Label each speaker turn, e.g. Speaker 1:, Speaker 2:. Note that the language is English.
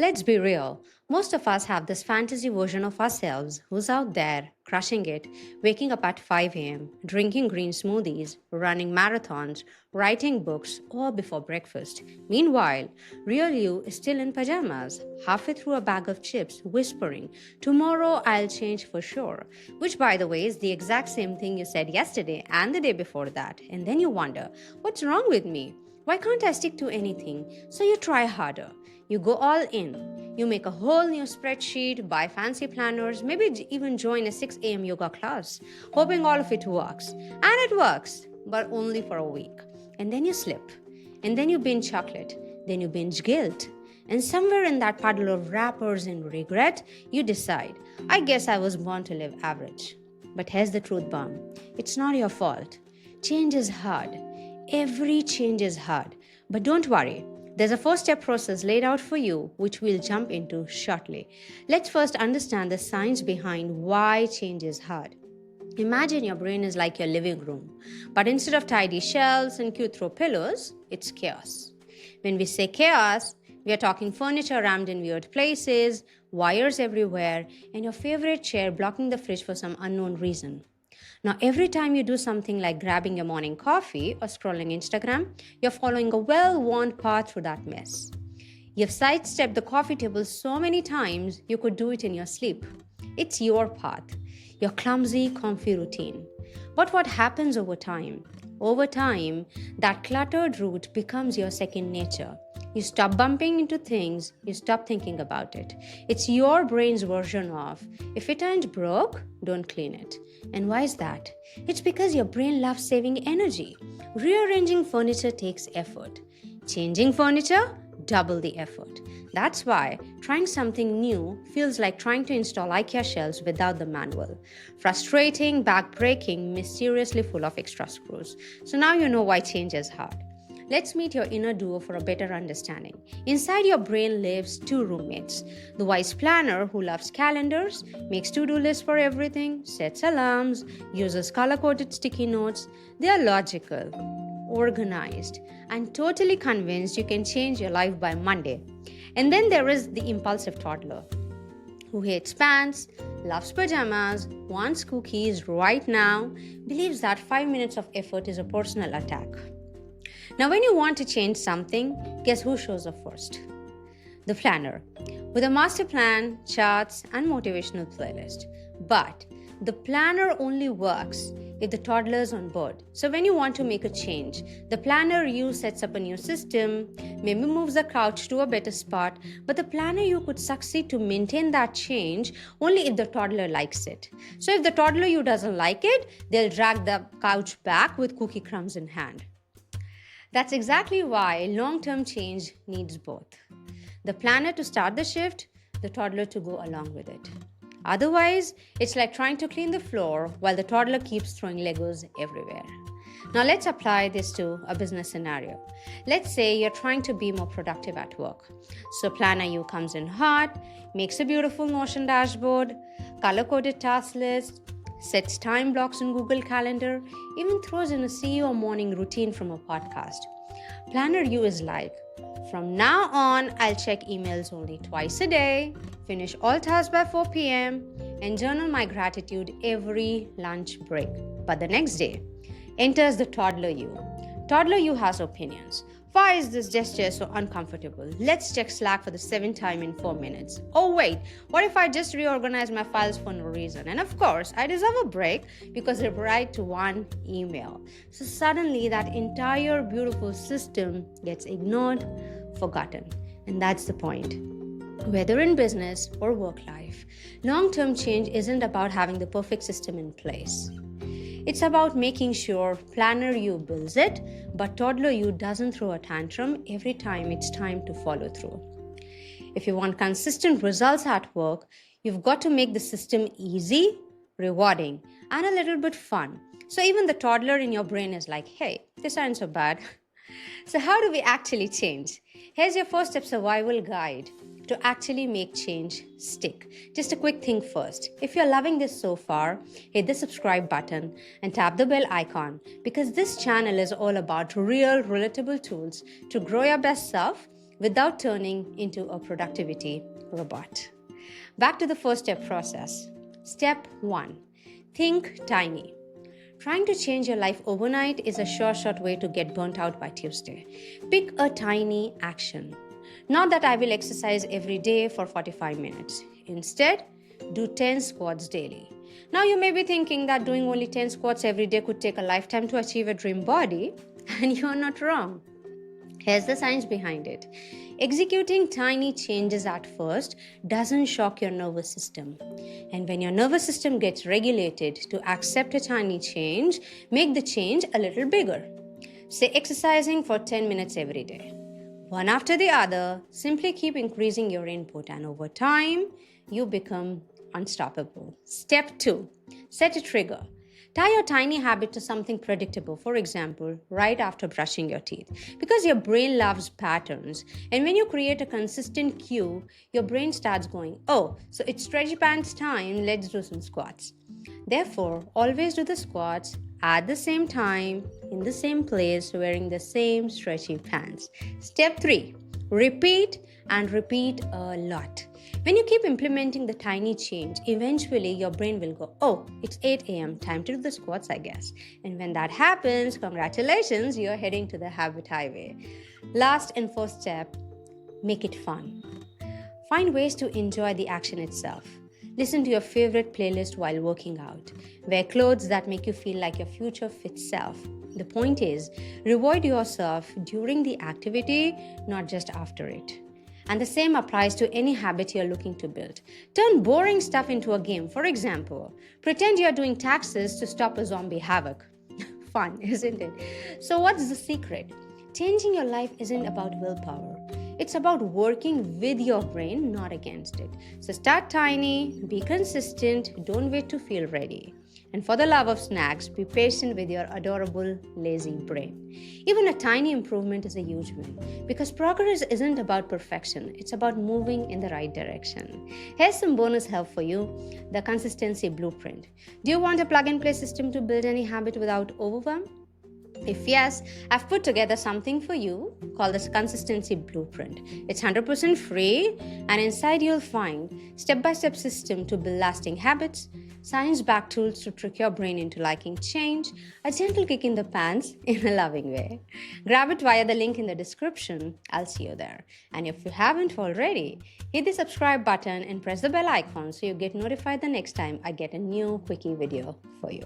Speaker 1: Let's be real. Most of us have this fantasy version of ourselves who's out there, crushing it, waking up at 5 a.m., drinking green smoothies, running marathons, writing books, all before breakfast. Meanwhile, real you is still in pajamas, halfway through a bag of chips, whispering, "Tomorrow I'll change for sure." Which, by the way, is the exact same thing you said yesterday and the day before that. And then you wonder, what's wrong with me? Why can't I stick to anything? So you try harder. You go all in. You make a whole new spreadsheet, buy fancy planners, maybe even join a 6 a.m. yoga class, hoping all of it works. And it works, but only for a week. And then you slip. And then you binge chocolate. Then you binge guilt. And somewhere in that puddle of wrappers and regret, you decide, I guess I was born to live average. But here's the truth bomb, it's not your fault. Change is hard. Every change is hard. But don't worry, there's a 4 step process laid out for you, which we'll jump into shortly. Let's first understand the science behind why change is hard. Imagine your brain is like your living room, but instead of tidy shelves and cute throw pillows, it's chaos. When we say chaos, we are talking furniture rammed in weird places, wires everywhere, and your favorite chair blocking the fridge for some unknown reason. Now, every time you do something like grabbing your morning coffee or scrolling Instagram, you're following a well worn path through that mess. You've sidestepped the coffee table so many times you could do it in your sleep. It's your path, your clumsy, comfy routine. But what happens over time? Over time, that cluttered route becomes your second nature. You stop bumping into things, you stop thinking about it. It's your brain's version of, if it ain't broke, don't clean it. And why is that? It's because your brain loves saving energy. Rearranging furniture takes effort. Changing furniture, double the effort. That's why trying something new feels like trying to install IKEA shelves without the manual. Frustrating, backbreaking, mysteriously full of extra screws. So now you know why change is hard. Let's meet your inner duo for a better understanding. Inside your brain lives two roommates. The wise planner who loves calendars, makes to-do lists for everything, sets alarms, uses color-coded sticky notes. They are logical, organized, and totally convinced you can change your life by Monday. And then there is the impulsive toddler who hates pants, loves pajamas, wants cookies right now, believes that 5 minutes of effort is a personal attack. Now, when you want to change something, guess who shows up first? The planner, with a master plan, charts, and motivational playlist. But the planner only works if the toddler is on board. So when you want to make a change, the planner you sets up a new system, maybe moves the couch to a better spot, but the planner you could succeed to maintain that change only if the toddler likes it. So if the toddler you doesn't like it, they'll drag the couch back with cookie crumbs in hand. That's exactly why long-term change needs both. The planner to start the shift, the toddler to go along with it. Otherwise, it's like trying to clean the floor while the toddler keeps throwing Legos everywhere. Now let's apply this to a business scenario. Let's say you're trying to be more productive at work. So planner you comes in hot, makes a beautiful Notion dashboard, color-coded task list, sets time blocks in Google Calendar, even throws in a CEO morning routine from a podcast. Planner you is like, from now on, I'll check emails only twice a day, finish all tasks by 4 p.m., and journal my gratitude every lunch break. But the next day, enters the toddler you. Toddler you has opinions. Why is this gesture so uncomfortable? Let's check Slack for the 7th time in 4 minutes. Oh wait, what if I just reorganize my files for no reason? And of course, I deserve a break because I replied to one email. So suddenly that entire beautiful system gets ignored, forgotten. And that's the point. Whether in business or work life, long-term change isn't about having the perfect system in place. It's about making sure planner you builds it, but toddler you doesn't throw a tantrum every time it's time to follow through. If you want consistent results at work, you've got to make the system easy, rewarding, and a little bit fun. So even the toddler in your brain is like, hey, this isn't so bad. So how do we actually change? Here's your 4 step survival guide to actually make change stick. Just a quick thing first. If you're loving this so far, hit the subscribe button and tap the bell icon because this channel is all about real, relatable tools to grow your best self, without turning into a productivity robot. Back to the first step process. Step 1. Think tiny. Trying to change your life overnight is a sure shot way to get burnt out by Tuesday. Pick a tiny action. Not that I will exercise every day for 45 minutes. Instead, do 10 squats daily. Now you may be thinking that doing only 10 squats every day could take a lifetime to achieve a dream body, and you're not wrong. Here's the science behind it. Executing tiny changes at first doesn't shock your nervous system. And when your nervous system gets regulated to accept a tiny change, make the change a little bigger. Say exercising for 10 minutes every day. One after the other, simply keep increasing your input, and over time, you become unstoppable. Step 2. Set a trigger. Tie your tiny habit to something predictable, for example, right after brushing your teeth. Because your brain loves patterns, and when you create a consistent cue, your brain starts going, oh, so it's stretchy pants time, let's do some squats. Therefore, always do the squats at the same time, in the same place, wearing the same stretchy pants. Step 3. Repeat and repeat a lot. When you keep implementing the tiny change, eventually your brain will go, oh, it's 8 a.m., time to do the squats, I guess. And when that happens, congratulations, you're heading to the habit highway. Last and fourth step, make it fun. Find ways to enjoy the action itself. Listen to your favorite playlist while working out. Wear clothes that make you feel like your future fit self. The point is, reward yourself during the activity, not just after it. And the same applies to any habit you're looking to build. Turn boring stuff into a game. For example, pretend you're doing taxes to stop a zombie havoc. Fun, isn't it? So, what's the secret? Changing your life isn't about willpower. It's about working with your brain, not against it. So start tiny, be consistent, don't wait to feel ready. And for the love of snacks, be patient with your adorable, lazy brain. Even a tiny improvement is a huge win because progress isn't about perfection, it's about moving in the right direction. Here's some bonus help for you, the consistency blueprint. Do you want a plug and play system to build any habit without overwhelm? If yes, I've put together something for you called the Consistency Blueprint. It's 100% free, and inside you'll find step-by-step system to build lasting habits, science-backed tools to trick your brain into liking change, a gentle kick in the pants in a loving way. Grab it via the link in the description. I'll see you there. And if you haven't already, hit the subscribe button and press the bell icon so you get notified the next time I get a new quickie video for you.